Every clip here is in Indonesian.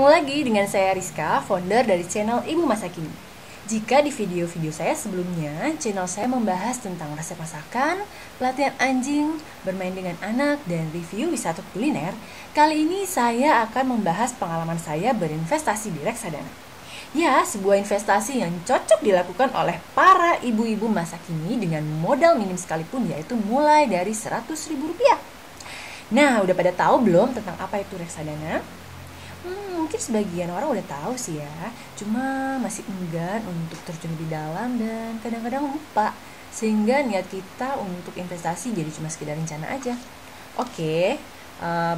Ketemu lagi dengan saya Rizka, founder dari channel Ibu Masa Kini. Jika di video-video saya sebelumnya, channel saya membahas tentang resep masakan, pelatihan anjing, bermain dengan anak, dan review wisata kuliner, kali ini saya akan membahas pengalaman saya berinvestasi di reksadana. Ya, sebuah investasi yang cocok dilakukan oleh para ibu-ibu masa kini dengan modal minim sekalipun, yaitu mulai dari Rp100.000. Nah, udah pada tahu belum tentang apa itu reksadana? Mungkin sebagian orang udah tahu sih ya, cuma masih enggan untuk terjun lebih dalam dan kadang-kadang lupa, sehingga niat kita untuk investasi jadi cuma sekedar rencana aja. Oke,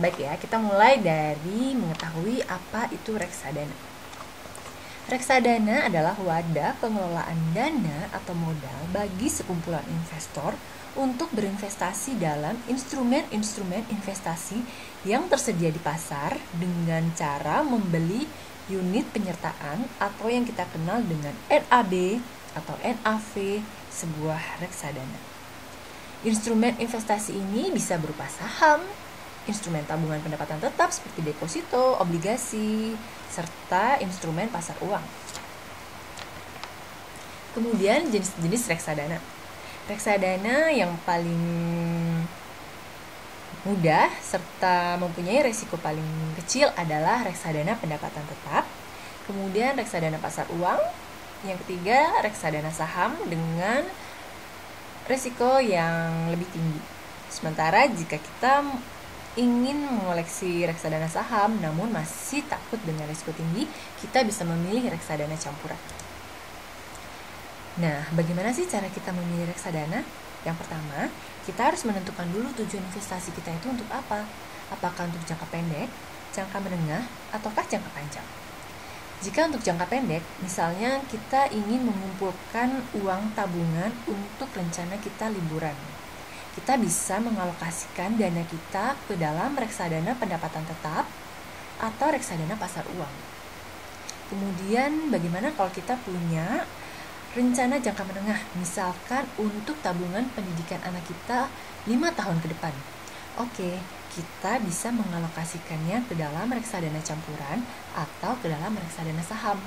baik ya, kita mulai dari mengetahui apa itu reksadana. Reksadana adalah wadah pengelolaan dana atau modal bagi sekumpulan investor untuk berinvestasi dalam instrumen-instrumen investasi yang tersedia di pasar dengan cara membeli unit penyertaan atau yang kita kenal dengan NAB atau NAV sebuah reksadana. Instrumen investasi ini bisa berupa saham, instrumen tabungan pendapatan tetap seperti deposito, obligasi, serta instrumen pasar uang. Kemudian jenis-jenis reksadana. Reksadana yang paling mudah serta mempunyai resiko paling kecil adalah reksadana pendapatan tetap. Kemudian reksadana pasar uang. Yang ketiga, reksadana saham dengan resiko yang lebih tinggi. Sementara jika kita ingin mengoleksi reksadana saham namun masih takut dengan risiko tinggi, kita bisa memilih reksadana campuran. Nah, bagaimana sih cara kita memilih reksadana? Yang pertama, kita harus menentukan dulu tujuan investasi kita itu untuk apa. Apakah untuk jangka pendek, jangka menengah, ataukah jangka panjang? Jika untuk jangka pendek, misalnya kita ingin mengumpulkan uang tabungan untuk rencana kita liburan, kita bisa mengalokasikan dana kita ke dalam reksadana pendapatan tetap atau reksadana pasar uang. Kemudian bagaimana kalau kita punya rencana jangka menengah, misalkan untuk tabungan pendidikan anak kita 5 tahun ke depan? Oke, kita bisa mengalokasikannya ke dalam reksadana campuran atau ke dalam reksadana saham.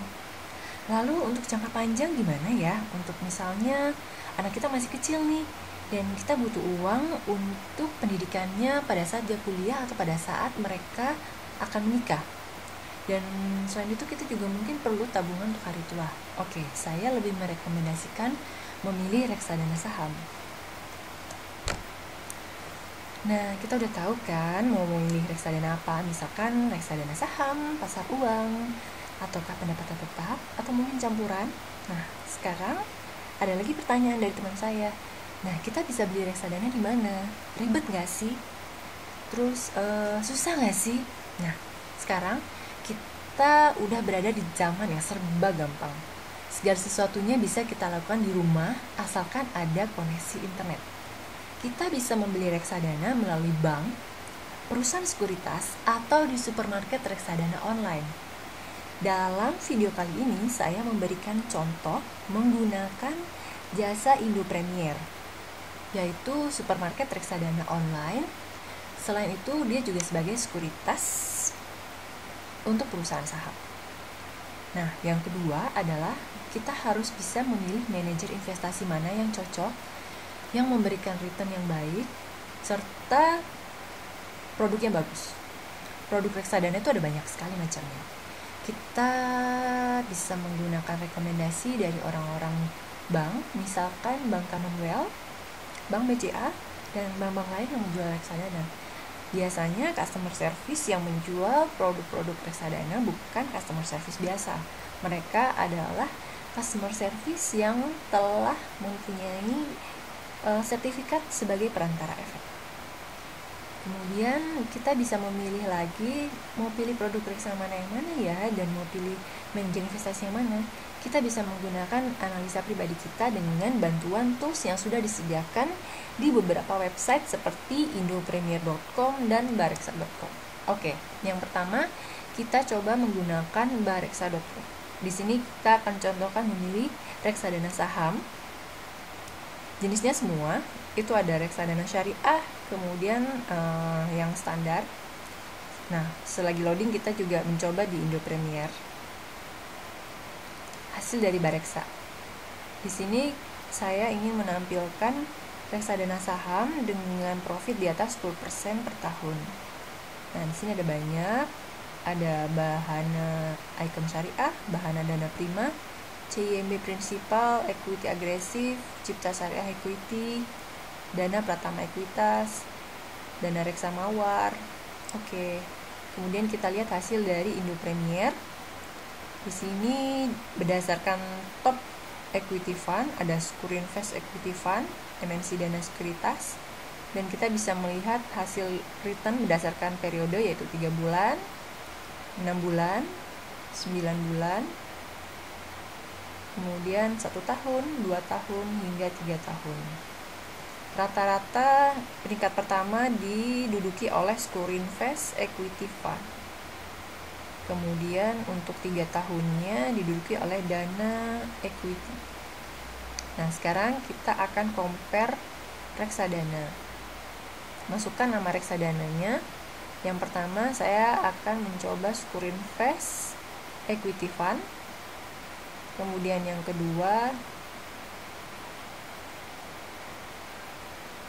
Lalu untuk jangka panjang gimana ya? Untuk misalnya anak kita masih kecil nih, dan kita butuh uang untuk pendidikannya pada saat dia kuliah atau pada saat mereka akan menikah. Dan selain itu kita juga mungkin perlu tabungan untuk hari tua. Oke, saya lebih merekomendasikan memilih reksadana saham. Nah, kita udah tahu kan mau memilih reksadana apa, misalkan reksadana saham, pasar uang, ataukah pendapatan tetap, atau mungkin campuran. Nah, sekarang ada lagi pertanyaan dari teman saya. Nah, kita bisa beli reksadana di mana? Ribet nggak sih? Terus susah nggak sih? Nah, sekarang kita udah berada di zaman yang serba gampang. Segala sesuatunya bisa kita lakukan di rumah asalkan ada koneksi internet. Kita bisa membeli reksadana melalui bank, perusahaan sekuritas, atau di supermarket reksadana online. Dalam video kali ini saya memberikan contoh menggunakan jasa Indo Premier, yaitu supermarket reksadana online. Selain itu dia juga sebagai sekuritas untuk perusahaan saham. Nah, yang kedua adalah kita harus bisa memilih manajer investasi mana yang cocok, yang memberikan return yang baik, serta produknya bagus. Produk reksadana itu ada banyak sekali macamnya. Kita bisa menggunakan rekomendasi dari orang-orang bank, misalkan Bank Commonwealth, Bank BCA, dan bank-bank lain yang menjual reksadana. Biasanya customer service yang menjual produk-produk reksadana bukan customer service biasa. Mereka adalah customer service yang telah mempunyai sertifikat sebagai perantara efek. Kemudian kita bisa memilih lagi mau pilih produk reksadana yang mana ya, dan mau pilih manajer investasi yang mana. Kita bisa menggunakan analisa pribadi kita dengan bantuan tools yang sudah disediakan di beberapa website seperti indopremier.com dan bareksa.com. Oke, yang pertama kita coba menggunakan bareksa.com. Di sini kita akan contohkan memilih reksadana saham. Jenisnya semua itu ada reksadana syariah, kemudian yang standar, Nah, selagi loading kita juga mencoba di Indo Premier. Hasil dari Bareksa. Di sini saya ingin menampilkan reksadana saham dengan profit di atas 10% per tahun. Nah, di sini ada banyak, ada Bahana Icon Syariah, Bahana Dana Prima, CIMB Prinsipal, Equity Agresif, Cipta Syariah Equity, Dana Pratama Ekuitas, Dana Reksa Mawar. Oke. Kemudian kita lihat hasil dari Indo Premier. Di sini berdasarkan top equity fund, ada Skurinvest Equity Fund, MNC Dana Sekuritas, dan kita bisa melihat hasil return berdasarkan periode, yaitu 3 bulan, 6 bulan, 9 bulan, kemudian 1 tahun, 2 tahun, hingga 3 tahun. Rata-rata peringkat pertama diduduki oleh Skurinvest Equity Fund. Kemudian untuk 3 tahunnya diduduki oleh Dana Equity. Nah, sekarang kita akan compare reksadana. Masukkan nama reksadananya. Yang pertama saya akan mencoba Skurinvest Equity Fund. Kemudian yang kedua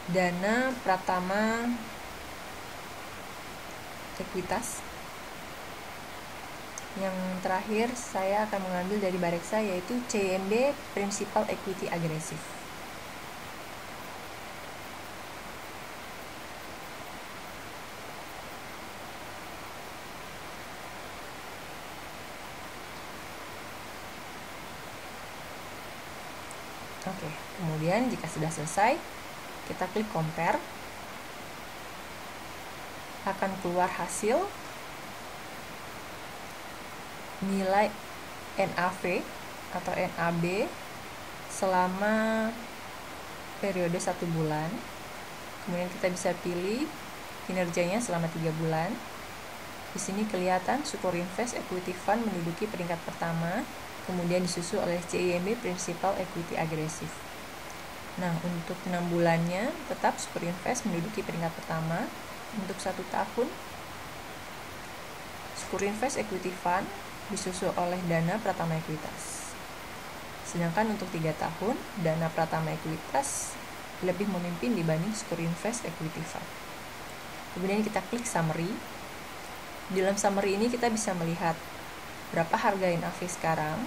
Dana Pratama Ekuitas. Yang terakhir saya akan mengambil dari Bareksa, yaitu CIMB Prinsipal Equity Agresif. Oke, kemudian jika sudah selesai, kita klik compare. Akan keluar hasil nilai NAV atau NAB selama periode 1 bulan. Kemudian kita bisa pilih kinerjanya selama 3 bulan. Di sini kelihatan Skurinvest Equity Fund menduduki peringkat pertama, kemudian disusul oleh CIMB Prinsipal Equity Agresif. Nah, untuk 6 bulannya tetap Skurinvest menduduki peringkat pertama. Untuk 1 tahun Skurinvest Equity Fund disusul oleh Dana Pratama Ekuitas. Sedangkan untuk 3 tahun, Dana Pratama Ekuitas lebih memimpin dibanding Skurinvest Equity Fund. Kemudian kita klik summary. Di dalam summary ini kita bisa melihat berapa harga NAV sekarang,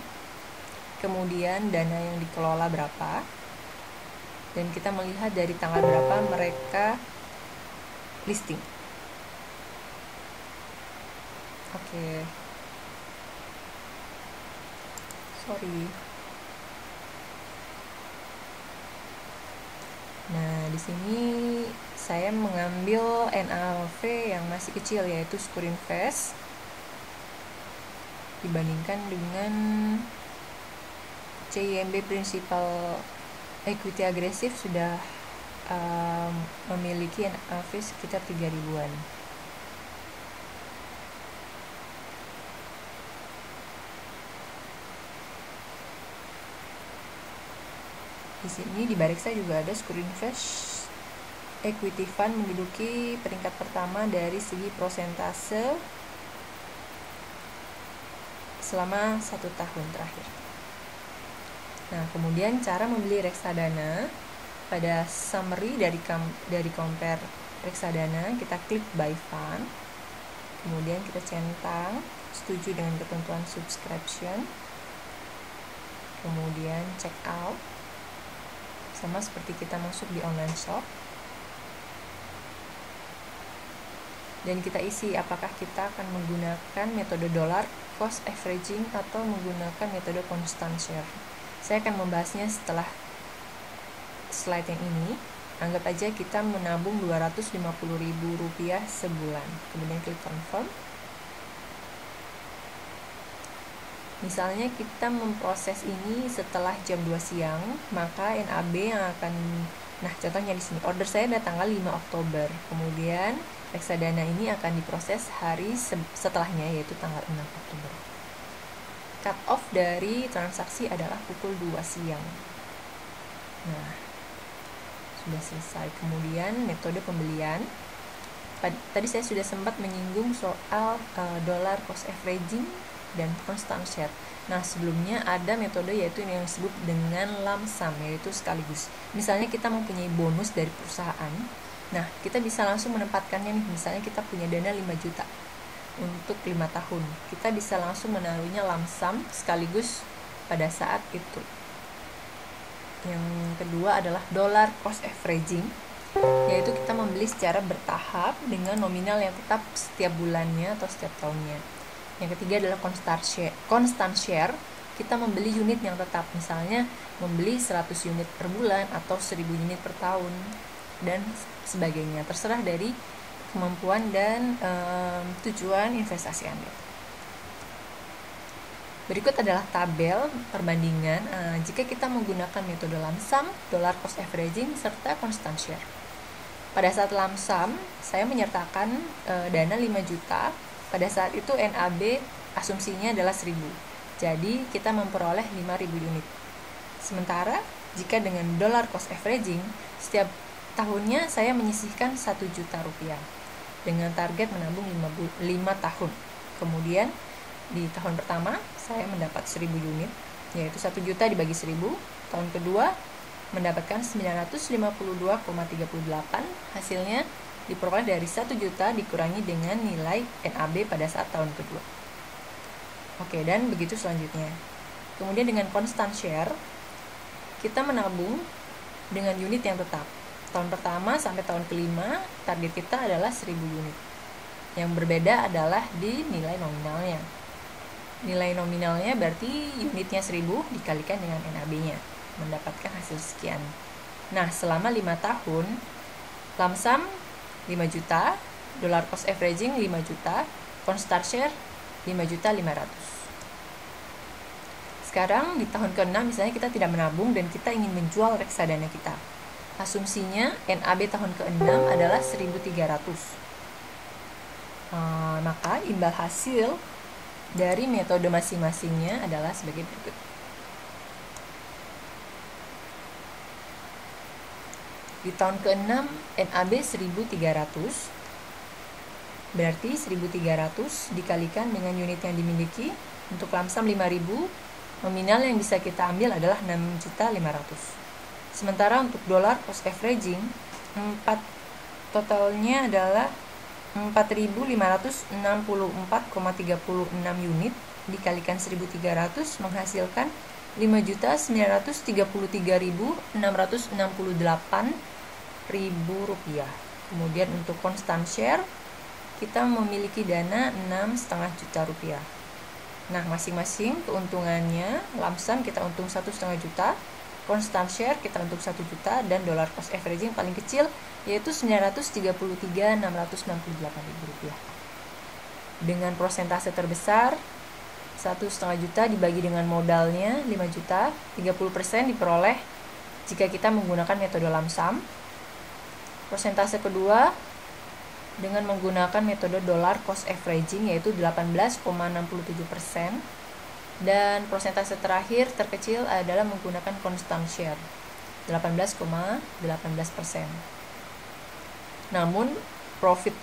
kemudian dana yang dikelola berapa, dan kita melihat dari tanggal berapa mereka listing. Oke. Sorry. Nah, di sini saya mengambil NAV yang masih kecil, yaitu Skurinvest, dibandingkan dengan CIMB Prinsipal Equity Agresif sudah memiliki NAV sekitar 3 ribuan. Di sini di Bareksa juga ada Skurinvest Equity Fund menduduki peringkat pertama dari segi prosentase selama 1 tahun terakhir. Nah, kemudian cara membeli reksadana, pada summary dari compare reksadana, kita klik buy fund, kemudian kita centang setuju dengan ketentuan subscription, kemudian check out, sama seperti kita masuk di online shop, dan kita isi apakah kita akan menggunakan metode dollar cost averaging atau menggunakan metode constant share. Saya akan membahasnya setelah slide yang ini. Anggap aja kita menabung Rp250.000 sebulan, kemudian klik confirm. Misalnya kita memproses ini setelah jam 2 siang, maka NAB yang akan, nah contohnya di sini, order saya pada tanggal 5 Oktober. Kemudian reksadana ini akan diproses hari setelahnya, yaitu tanggal 6 Oktober. Cut off dari transaksi adalah pukul 2 siang. Nah, sudah selesai. Kemudian metode pembelian. tadi saya sudah sempat menyinggung soal dollar cost averaging dan constant share. Nah, sebelumnya ada metode yaitu yang disebut dengan lump sum, yaitu sekaligus. Misalnya kita mempunyai bonus dari perusahaan, nah kita bisa langsung menempatkannya nih. Misalnya kita punya dana 5 juta untuk 5 tahun, kita bisa langsung menaruhnya lump sum sekaligus pada saat itu. Yang kedua adalah dollar cost averaging, yaitu kita membeli secara bertahap dengan nominal yang tetap setiap bulannya atau setiap tahunnya. Yang ketiga adalah constant share, kita membeli unit yang tetap, misalnya membeli 100 unit per bulan atau 1000 unit per tahun dan sebagainya, terserah dari kemampuan dan tujuan investasi Anda. Berikut adalah tabel perbandingan jika kita menggunakan metode lump sum, dollar cost averaging, serta constant share. Pada saat lump sum, saya menyertakan dana 5 juta. Pada saat itu NAB asumsinya adalah 1000. Jadi kita memperoleh 5000 unit. Sementara jika dengan dollar cost averaging, setiap tahunnya saya menyisihkan 1 juta rupiah dengan target menabung 5 tahun. Kemudian di tahun pertama saya mendapat 1000 unit, yaitu 1 juta dibagi 1000. Tahun kedua mendapatkan 952,38, hasilnya diperoleh dari 1 juta dikurangi dengan nilai NAB pada saat tahun kedua. Oke, dan begitu selanjutnya. Kemudian dengan constant share, kita menabung dengan unit yang tetap. Tahun pertama sampai tahun kelima, target kita adalah 1000 unit. Yang berbeda adalah di nilai nominalnya. Nilai nominalnya berarti unitnya 1000 dikalikan dengan NAB-nya, mendapatkan hasil sekian. Nah, selama 5 tahun, lump sum 5 juta, dollar cost averaging 5 juta, constant share 5.500.000. Sekarang di tahun ke-6 misalnya kita tidak menabung dan kita ingin menjual reksadana kita. Asumsinya NAB tahun ke-6 adalah 1.300. Maka imbal hasil dari metode masing-masingnya adalah sebagai berikut. Di tahun ke-6 NAB 1.300, berarti 1.300 dikalikan dengan unit yang dimiliki. Untuk lump sum 5.000, nominal yang bisa kita ambil adalah 6.500.000. Sementara untuk dollar cost averaging, totalnya adalah 4.564,36 unit dikalikan 1.300 menghasilkan 5.933.668 rupiah. Kemudian untuk constant share kita memiliki dana 6,5 juta rupiah. Nah, masing-masing keuntungannya, lump sum kita untung 1,5 juta, constant share kita untung 1 juta, dan dollar cost averaging paling kecil yaitu 933.668 rupiah. Dengan prosentase terbesar 1,5 juta dibagi dengan modalnya 5 juta, 30% diperoleh jika kita menggunakan metode lump sum. Persentase kedua dengan menggunakan metode dollar cost averaging yaitu 18,67%, dan persentase terakhir terkecil adalah menggunakan constant share 18,18%. Namun profit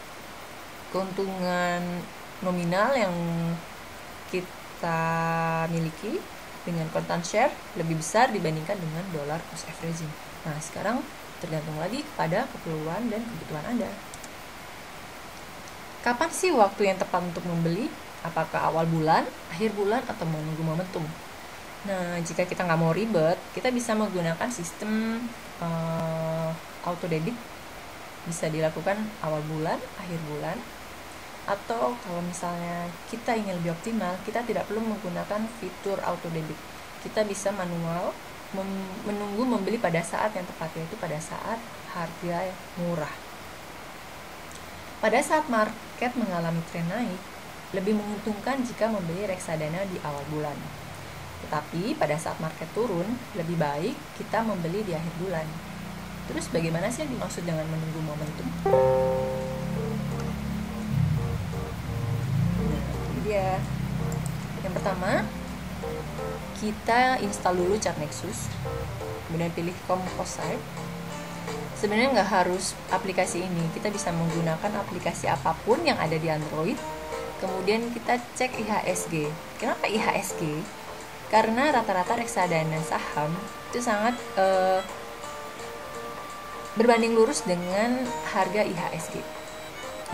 keuntungan nominal yang kita miliki dengan constant share lebih besar dibandingkan dengan dollar cost averaging. Nah, sekarang tergantung lagi pada keperluan dan kebutuhan Anda. Kapan sih waktu yang tepat untuk membeli? Apakah awal bulan, akhir bulan, atau menunggu momentum? Nah, jika kita nggak mau ribet, kita bisa menggunakan sistem auto debit. Bisa dilakukan awal bulan, akhir bulan. Atau kalau misalnya kita ingin lebih optimal, kita tidak perlu menggunakan fitur auto debit. Kita bisa manual menunggu membeli pada saat yang tepat, yaitu pada saat harga murah. Pada saat market mengalami tren naik, lebih menguntungkan jika membeli reksadana di awal bulan. Tetapi pada saat market turun, lebih baik kita membeli di akhir bulan. Terus bagaimana sih yang dimaksud dengan menunggu momentum? Nah, ini dia. Yang pertama, kita install dulu Chartnexus, kemudian pilih Composite. Sebenarnya nggak harus aplikasi ini, kita bisa menggunakan aplikasi apapun yang ada di Android. Kemudian kita cek IHSG. Kenapa IHSG? Karena rata-rata reksadana saham itu sangat berbanding lurus dengan harga IHSG.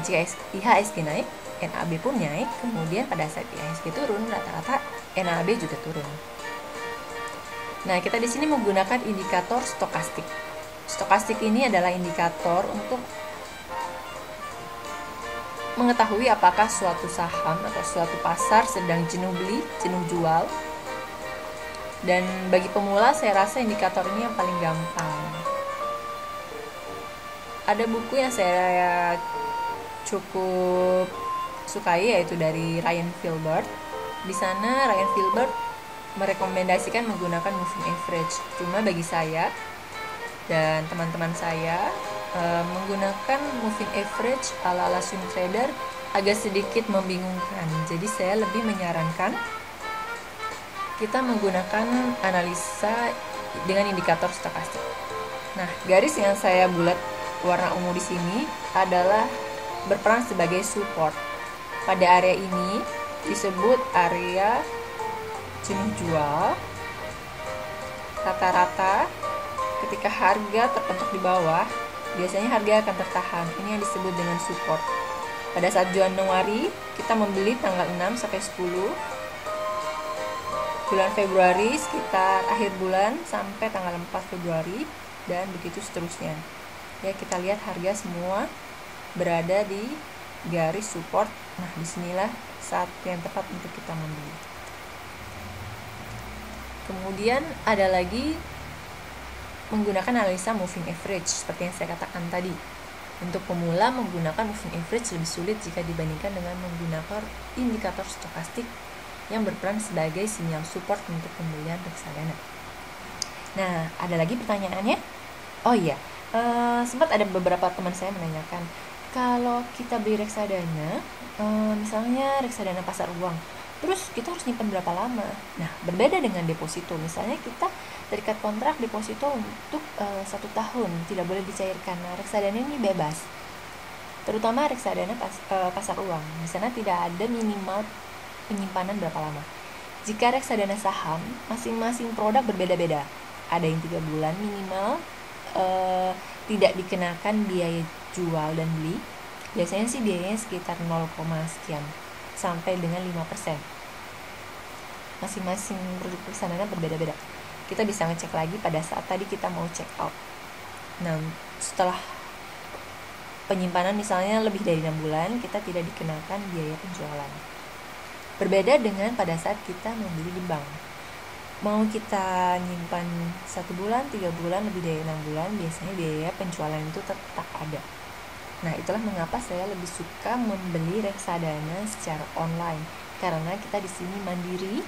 Jika IHSG naik, NAB pun naik. Kemudian pada saat IHSG turun, rata-rata NAB juga turun. Nah, kita di sini menggunakan indikator stokastik. Stokastik ini adalah indikator untuk mengetahui apakah suatu saham atau suatu pasar sedang jenuh beli, jenuh jual. Dan bagi pemula, saya rasa indikator ini yang paling gampang. Ada buku yang saya cukup sukai, yaitu dari Ryan Filbert. Di sana Ryan Filbert merekomendasikan menggunakan moving average. Cuma bagi saya dan teman-teman saya, menggunakan moving average ala-ala swing trader agak sedikit membingungkan. Jadi saya lebih menyarankan kita menggunakan analisa dengan indikator stokastik. Nah, garis yang saya bulat warna ungu di sini adalah berperan sebagai support. Pada area ini disebut area jenuh jual. Rata-rata ketika harga terpentok di bawah, biasanya harga akan tertahan. Ini yang disebut dengan support. Pada saat Januari, kita membeli tanggal 6 sampai 10. Bulan Februari sekitar akhir bulan sampai tanggal 4 Februari, dan begitu seterusnya. Ya, kita lihat harga semua berada di garis support. Nah, disinilah saat yang tepat untuk kita membeli. Kemudian ada lagi menggunakan analisa moving average seperti yang saya katakan tadi. Untuk pemula, menggunakan moving average lebih sulit jika dibandingkan dengan menggunakan indikator stokastik yang berperan sebagai sinyal support untuk pembelian reksadana. Nah, ada lagi pertanyaannya? Oh iya, sempat ada beberapa teman saya menanyakan, kalau kita beli reksadana, misalnya reksadana pasar uang, terus kita harus nyimpan berapa lama? Nah, berbeda dengan deposito. Misalnya kita terikat kontrak deposito untuk 1 tahun, tidak boleh dicairkan. Nah, reksadana ini bebas, terutama reksadana pasar uang. Di sana tidak ada minimal penyimpanan berapa lama. Jika reksadana saham, masing-masing produk berbeda-beda. Ada yang 3 bulan minimal, tidak dikenakan biaya jual dan beli. Biasanya sih biayanya sekitar 0, sekian sampai dengan 5%. Masing-masing produk reksadana berbeda-beda. Kita bisa ngecek lagi pada saat tadi kita mau check out. Nah, setelah penyimpanan misalnya lebih dari 6 bulan, kita tidak dikenakan biaya penjualan. Berbeda dengan pada saat kita membeli di bank. Mau kita nyimpan 1 bulan, 3 bulan, lebih dari 6 bulan, biasanya biaya penjualan itu tetap ada. Nah, itulah mengapa saya lebih suka membeli reksadana secara online, karena kita di sini mandiri,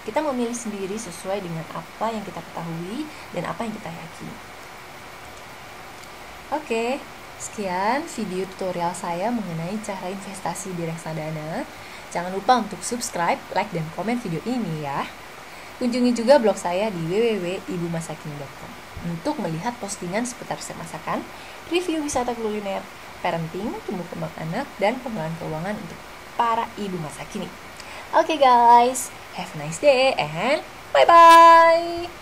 kita memilih sendiri sesuai dengan apa yang kita ketahui dan apa yang kita yakini. Oke, sekian video tutorial saya mengenai cara investasi di reksadana. Jangan lupa untuk subscribe, like, dan komen video ini ya. Kunjungi juga blog saya di www.ibumasakini.com untuk melihat postingan seputar resep masakan, review wisata kuliner, parenting, tumbuh kembang anak, dan pengelolaan keuangan untuk para ibu masa kini. Oke guys, have a nice day and bye-bye!